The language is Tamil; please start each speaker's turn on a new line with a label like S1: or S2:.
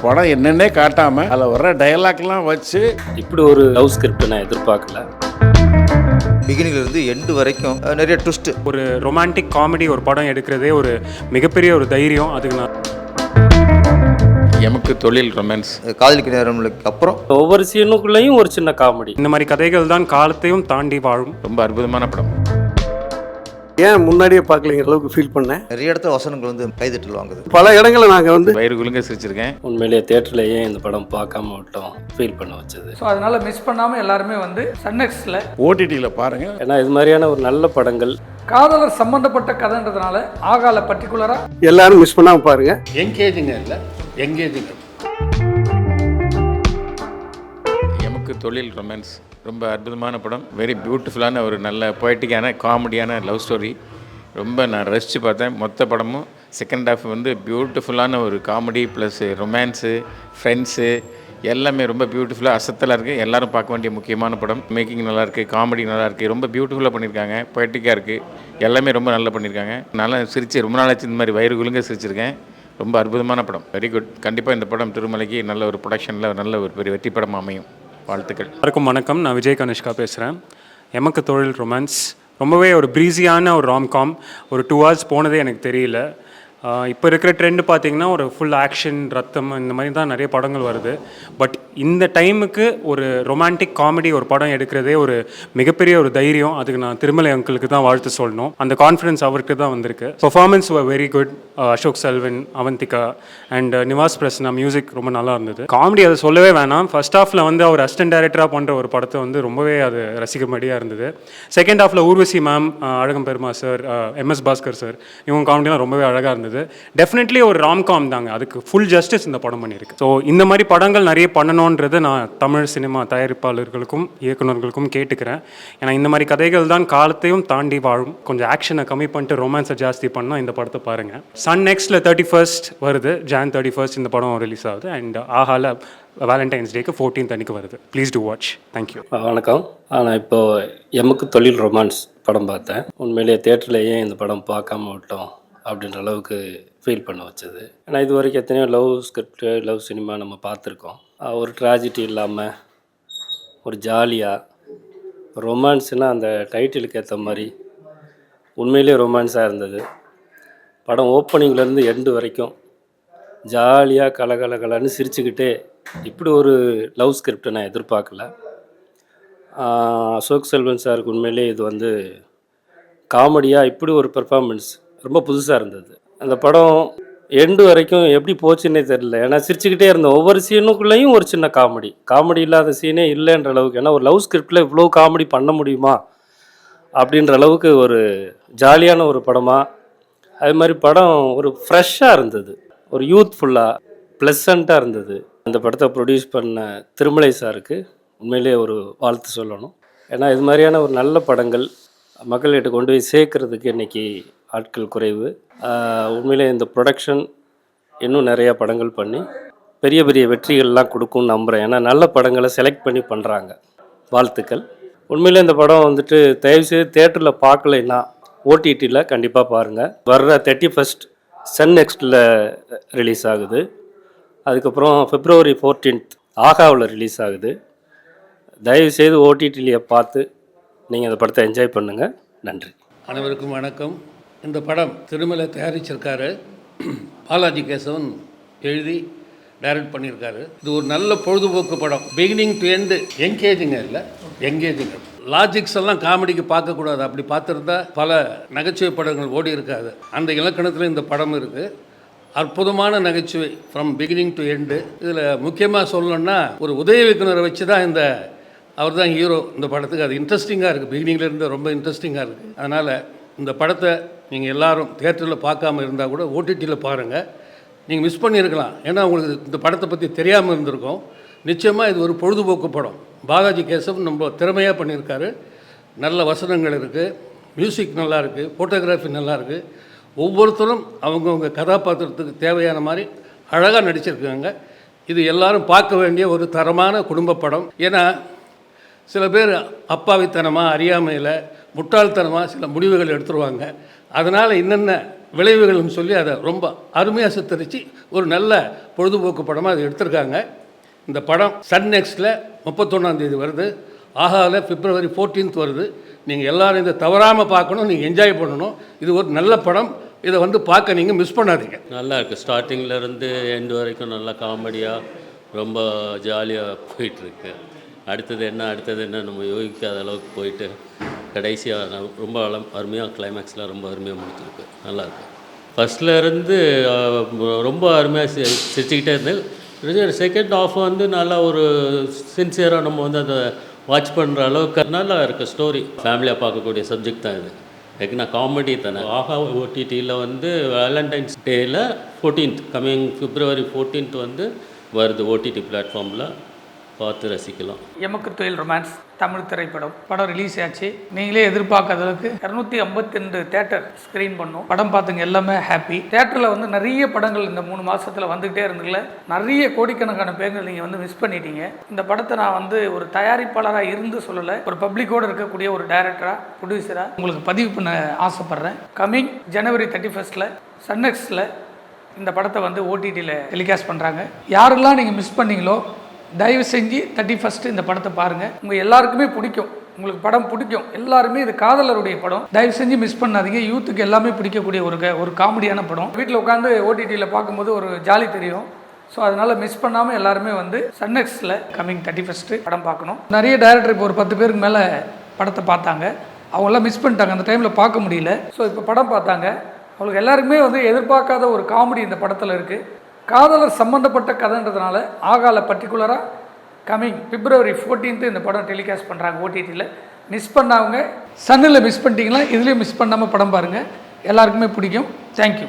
S1: படம் என்னென்னே காட்டாமல் அதில் வர்ற டயலாக்லாம் வச்சு
S2: இப்படி ஒரு லவ் ஸ்கிரிப்ட் நான் எதிர்பார்க்கல.
S3: பிகினிங்ல இருந்து எண்டு வரைக்கும் நிறைய ட்விஸ்ட்.
S4: ஒரு ரொமான்டிக் காமெடி ஒரு படம் எடுக்கிறதே ஒரு மிகப்பெரிய ஒரு தைரியம். அதுக்கு நான்
S1: எமக்கு தொழில் ரொமான்ஸ்
S3: காதலிக்க நேரம்க்கு அப்புறம்
S2: ஒவ்வொரு சீனுக்குள்ளேயும் ஒரு சின்ன காமெடி.
S4: இந்த மாதிரி கதைகள் தான் காலத்தையும் தாண்டி வாழும்.
S1: ரொம்ப அற்புதமான படம்.
S5: ஏன் முன்னாடியே பார்க்கலைங்கிற அளவுக்கு ஃபீல் பண்ணேன்.
S3: நிறைய இடத்துல வசனங்கள் வந்து கைதட்டல் வாங்குது.
S5: பல இடங்களை நாங்கள் வந்து
S1: வயிறு குலுங்க சிரிச்சிருக்கேன்.
S2: உண்மையிலேயே தேட்டர்லேயே இந்த படம் பார்க்காம விட்டோம் ஃபீல் பண்ண வச்சது.
S6: ஸோ அதனால் மிஸ் பண்ணாமல் எல்லாருமே வந்து சன்னெக்ஸில்
S1: ஓடிடியில் பாருங்கள்.
S2: ஏன்னா இது மாதிரியான ஒரு நல்ல படங்கள்
S6: காதலர் சம்பந்தப்பட்ட கதைன்றதுனால ஆகால பர்டிகுலராக
S5: எல்லாரும் மிஸ் பண்ணாமல் பாருங்க.
S7: எங்கேஜிங்க இல்லை எங்கேஜிங்க.
S1: எமக்கு தொழில் ரொமான்ஸ் ரொம்ப அற்புதமான படம். வெரி பியூட்டிஃபுல்லான ஒரு நல்ல பொயட்டிக்கான காமெடியான லவ் ஸ்டோரி. ரொம்ப நான் ரசித்து பார்த்தேன். மொத்த படமும் செகண்ட் ஹாஃப் வந்து பியூட்டிஃபுல்லான ஒரு காமெடி ப்ளஸ் ரொமான்ஸு ஃப்ரெண்ட்ஸு எல்லாமே ரொம்ப பியூட்டிஃபுல்லாக அசத்தலாக இருக்குது. எல்லோரும் பார்க்க வேண்டிய முக்கியமான படம். மேக்கிங் நல்லாயிருக்கு, காமெடி நல்லாயிருக்கு, ரொம்ப பியூட்டிஃபுல்லாக பண்ணியிருக்காங்க, பொயட்டிக்காக இருக்குது, எல்லாமே ரொம்ப நல்லா பண்ணியிருக்காங்க. நல்லா சிரித்து ரொம்ப நாளாச்சு இந்த மாதிரி வயிறு குலுங்க சிரிச்சிருக்கேன். ரொம்ப அற்புதமான படம், வெரி குட். கண்டிப்பாக இந்த படம் திருமலைக்கு நல்ல ஒரு ப்ரொடக்ஷனில் நல்ல ஒரு பெரிய வெற்றி படம் அமையும். வாழ்த்துக்கள்.
S4: எல்லாருக்கும் வணக்கம். நான் விஜய் கனிஷ்கா பேசுகிறேன். எமக்கு தொழில் ரொமான்ஸ் ரொம்பவே ஒரு ப்ரீஸியான ஒரு ராம்காம். ஒரு 2 hours போனதே எனக்கு தெரியல. இப்போ இருக்கிற ட்ரெண்டு பார்த்திங்கன்னா ஒரு ஃபுல் ஆக்ஷன், ரத்தம், இந்த மாதிரி தான் நிறைய படங்கள் வருது. பட் இந்த டைமுக்கு ஒரு ரொமான்டிக் காமெடி ஒரு படம் எடுக்கிறதே ஒரு மிகப்பெரிய ஒரு தைரியம். அதுக்கு நான் திருமலை அங்கிளுக்கு தான் வாழ்த்து சொல்லணும். அந்த கான்ஃபிடன்ஸ் அவருக்கு தான் வந்திருக்கு. Performance were very good. Ashok Selvan, Avantika and Nivas Prasanna music ரொம்ப நல்லா இருந்தது. காமெடி அதை சொல்லவே வேணாம். ஃபர்ஸ்ட் ஹாஃபில் வந்து அவர் அசிஸ்டன்ட் டைரக்டராக பண்ணுற ஒரு படத்தை வந்து ரொம்பவே அது ரசிக்கும்படியாக இருந்தது. செகண்ட் ஹாஃபில் ஊர்வசி மேம், அழகம் பெருமா சார், MS பாஸ்கர் சார், இவங்க காமெடிலாம் ரொம்பவே அழகாக இருந்தது. டெஃபினெட்லி ஒரு ராம்காம் தாங்க. அதுக்கு ஃபுல் ஜஸ்டிஸ் இந்த படம் பண்ணியிருக்கு. ஸோ இந்த மாதிரி படங்கள் நிறைய பண்ணணுன்றது நான் தமிழ் சினிமா தயாரிப்பாளர்களுக்கும் இயக்குநர்களுக்கும் கேட்டுக்கிறேன். ஏன்னா இந்த மாதிரி கதைகள் தான் காலத்தையும் தாண்டி வாழும். கொஞ்சம் ஆக்ஷனை கம்மி பண்ணிட்டு ரொமான்ஸை ஜாஸ்தி பண்ணால் இந்த படத்தை பாருங்கள். சன் நெக்ஸ்ட்டில் 31st வருது. Jan 31st இந்த படம் ரிலீஸ் ஆகுது. அண்ட் ஆஹால வேலண்டைன்ஸ் டேக்கு 14th அன்றைக்கி வருது. Please do watch. தேங்க்யூ.
S2: வணக்கம். நான் இப்போது எமக்கு தொழில் ரொமான்ஸ் படம் பார்த்தேன். உண்மையிலேயே தேட்டர்லேயே இந்த படம் பார்க்காம விட்டோம் அப்படின்ற அளவுக்கு ஃபீல் பண்ண வச்சது. ஏன்னா இது வரைக்கும் எத்தனையோ லவ் ஸ்கிரிப்டு, லவ் சினிமா நம்ம பார்த்துருக்கோம். ஒரு ட்ராஜடி இல்லாமல் ஒரு ஜாலியாக ரொமான்ஸ்னால் அந்த டைட்டிலுக்கு ஏற்ற மாதிரி உண்மையிலேயே ரொமான்ஸாக இருந்தது. படம் ஓப்பனிங்லேருந்து எண்டு வரைக்கும் ஜாலியாக கலகலன்னு சிரிச்சுக்கிட்டே இப்படி ஒரு லவ் ஸ்கிரிப்டை நான் எதிர்பார்க்கல. அசோக் செல்வன் சாருக்கு உண்மையிலே இது வந்து காமெடியாக இப்படி ஒரு பெர்ஃபார்மன்ஸ் ரொம்ப புதுசாக இருந்தது. அந்த படம் எண்டு வரைக்கும் எப்படி போச்சுன்னே தெரியல. ஏன்னா சிரிச்சுக்கிட்டே இருந்தோம். ஒவ்வொரு சீனுக்குள்ளேயும் ஒரு சின்ன காமெடி இல்லாத சீனே இல்லைன்ற அளவுக்கு. ஏன்னா ஒரு லவ் ஸ்கிரிப்டில் இவ்வளோ காமெடி பண்ண முடியுமா அப்படின்ற அளவுக்கு ஒரு ஜாலியான ஒரு படமாக. அது மாதிரி படம் ஒரு ஃப்ரெஷ்ஷாக இருந்தது, ஒரு யூத்ஃபுல்லாக ப்ளசண்ட்டாக இருந்தது. அந்த படத்தை ப்ரொடியூஸ் பண்ண திருமலை சாருக்கு உண்மையிலேயே ஒரு வாழ்த்து சொல்லணும். ஏன்னா இது மாதிரியான ஒரு நல்ல படங்கள் மக்கள்கிட்ட கொண்டு போய் சேர்க்குறதுக்கு இன்றைக்கி ஆட்கள் குறைவு. உண்மையிலே இந்த ப்ரொடக்ஷன் இன்னும் நிறையா படங்கள் பண்ணி பெரிய பெரிய வெற்றிகள்லாம் கொடுக்கும்னு நம்புகிறேன். ஏன்னா நல்ல படங்களை செலக்ட் பண்ணி பண்ணுறாங்க. வாழ்த்துக்கள். உண்மையிலே இந்த படம் வந்துட்டு தயவுசெய்து தேட்டரில் பார்க்கலைன்னா OTTயில் கண்டிப்பாக பாருங்கள். வர்ற 31st சன் நெக்ஸ்ட்டில் ரிலீஸ் ஆகுது. அதுக்கப்புறம் February 14th ஆகாவில் ரிலீஸ் ஆகுது. தயவுசெய்து OTTலையே பார்த்து நீங்கள் இந்த படத்தை என்ஜாய் பண்ணுங்கள். நன்றி.
S7: அனைவருக்கும் வணக்கம். இந்த படம் திருமலை தயாரிச்சிருக்காரு. பாலாஜி கேசவன் எழுதி டைரக்ட் பண்ணியிருக்காரு. இது ஒரு நல்ல பொழுதுபோக்கு படம். பிகினிங் டு எண்டு எங்கேஜிங்க இல்லை எங்கேஜிங்க. லாஜிக்ஸ் எல்லாம் காமெடிக்கு பார்க்கக்கூடாது. அப்படி பார்த்துருந்தா பல நகைச்சுவை படங்கள் ஓடி இருக்காது. அந்த இலக்கணத்தில் இந்த படம் இருக்குது. அற்புதமான நகைச்சுவை ஃப்ரம் பிகினிங் டு எண்டு. இதில் முக்கியமாக சொல்லணும்னா ஒரு உதவி இயக்குனரை வச்சு தான் அவர் தான் ஹீரோ இந்த படத்துக்கு. அது இன்ட்ரெஸ்டிங்காக இருக்குது. பிகினிங்லேருந்து ரொம்ப இன்ட்ரெஸ்டிங்காக இருக்குது. அதனால் இந்த படத்தை நீங்கள் எல்லோரும் தியேட்டரில் பார்க்காம இருந்தால் கூட OTTயில் பாருங்கள். நீங்கள் மிஸ் பண்ணியிருக்கலாம். ஏன்னா உங்களுக்கு இந்த படத்தை பற்றி தெரியாமல் இருந்திருக்கும். நிச்சயமாக இது ஒரு பொழுதுபோக்கு படம். பாலாஜி கேசவன் ரொம்ப திறமையாக பண்ணியிருக்காரு. நல்ல வசனங்கள் இருக்குது, மியூசிக் நல்லா இருக்குது, ஃபோட்டோகிராஃபி நல்லா இருக்குது. ஒவ்வொருத்தரும் அவங்கவுங்க கதாபாத்திரத்துக்கு தேவையான மாதிரி அழகாக நடிச்சிருக்காங்க. இது எல்லாரும் பார்க்க வேண்டிய ஒரு தரமான குடும்ப படம். ஏன்னா சில பேர் அப்பாவித்தனமாக, அறியாமையில், முட்டாள்தனமாக சில முடிவுகள் எடுத்துருவாங்க. அதனால் என்னென்ன விளைவுகள்னு சொல்லி அதை ரொம்ப அருமையாக சித்தரித்து ஒரு நல்ல பொழுதுபோக்கு படமாக அதை எடுத்திருக்காங்க. இந்த படம் சன் நெக்ஸ்ட்டில் 31ஆம் தேதி வருது. ஆஹாவில் February 14th வருது. நீங்கள் எல்லோரும் இதை தவறாமல் பார்க்கணும், நீங்கள் என்ஜாய் பண்ணணும். இது ஒரு நல்ல படம். இதை வந்து பார்க்க நீங்கள் மிஸ் பண்ணாதீங்க.
S8: நல்லா இருக்குது. ஸ்டார்டிங்லேருந்து எண்டு வரைக்கும் நல்லா காமெடியாக ரொம்ப ஜாலியாக போயிட்டுருக்கு. அடுத்தது என்ன நம்ம யோசிக்காத அளவுக்கு போயிட்டு கடைசியாக ரொம்ப அருமையாக கிளைமேக்ஸ்லாம் ரொம்ப அருமையாக முடிச்சிருக்கு. நல்லாயிருக்கு. ஃபஸ்ட்லேருந்து ரொம்ப அருமையாக சிரிச்சுக்கிட்டே இருந்தது. செகண்ட் ஆஃப் வந்து நல்லா ஒரு சின்சியராக நம்ம வந்து அதை வாட்ச் பண்ணுற அளவுக்கு நல்லா இருக்குது. ஸ்டோரி ஃபேமிலியாக பார்க்கக்கூடிய சப்ஜெக்ட் தான் இது. ஏன்னா காமெடி தானே. ஆஹா ஓடிடியில் வந்து வேலண்டைன்ஸ் டேயில் 14th கம்மிங் February 14th வந்து வருது. ஓடிடி பிளாட்ஃபார்மில் பார்த்து ரசிக்கலாம்.
S6: எமக்கு தொழில் ரொமான்ஸ் தமிழ் திரைப்படம். படம் ரிலீஸ் ஆச்சு. நீங்களே எதிர்பார்க்காத அளவுக்கு 252 தேட்டர் ஸ்க்ரீன் பண்ணோம். படம் பார்த்துங்க எல்லாமே ஹாப்பி. தேட்டரில் வந்து நிறைய படங்கள் இந்த 3 மாதத்தில் வந்துகிட்டே இருந்துல நிறைய கோடிக்கணக்கான பேர்கள் நீங்கள் வந்து மிஸ் பண்ணிட்டீங்க. இந்த படத்தை நான் வந்து ஒரு தயாரிப்பாளராக இருந்து சொல்லலை, ஒரு பப்ளிக்கோடு இருக்கக்கூடிய ஒரு டைரக்டராக ப்ரொடியூசராக உங்களுக்கு பதிவு பண்ண ஆசைப்பட்றேன். கம்மிங் January 31st சன்னெக்ஸில் இந்த படத்தை வந்து ஓடிடியில் டெலிகாஸ்ட் பண்ணுறாங்க. யாரெல்லாம் நீங்கள் மிஸ் பண்ணீங்களோ தயவு செஞ்சு 31st இந்த படத்தை பாருங்கள். உங்கள் எல்லாருக்குமே பிடிக்கும். உங்களுக்கு படம் பிடிக்கும். எல்லாருமே இது காதலருடைய படம். தயவு செஞ்சு மிஸ் பண்ணாதீங்க. யூத்துக்கு எல்லாமே பிடிக்கக்கூடிய ஒரு காமெடியான படம். வீட்டில் உட்காந்து ஓடிடியில் பார்க்கும்போது ஒரு ஜாலி தெரியும். ஸோ அதனால் மிஸ் பண்ணாமல் எல்லாருமே வந்து சன்னெக்ஸில் கம்மிங் 31st படம் பார்க்கணும். நிறைய டைரக்டர் இப்போ ஒரு 10 பேருக்கு மேலே படத்தை பார்த்தாங்க. அவங்களாம் மிஸ் பண்ணிட்டாங்க, அந்த டைமில் பார்க்க முடியல. ஸோ இப்போ படம் பார்த்தாங்க. அவங்களுக்கு எல்லாருக்குமே வந்து எதிர்பார்க்காத ஒரு காமெடி இந்த படத்தில் இருக்குது. காதலர் சம்மந்தப்பட்ட கதைன்றதுனால ஆகால பர்டிகுலராக கம்மிங் February 14th இந்த படம் டெலிகாஸ்ட் பண்ணுறாங்க ஓடிடியில். மிஸ் பண்ணவங்க சன்னில் மிஸ் பண்ணிட்டீங்களா, இதுலேயும் மிஸ் பண்ணாமல் படம் பாருங்கள். எல்லாருக்குமே பிடிக்கும். தேங்க்யூ.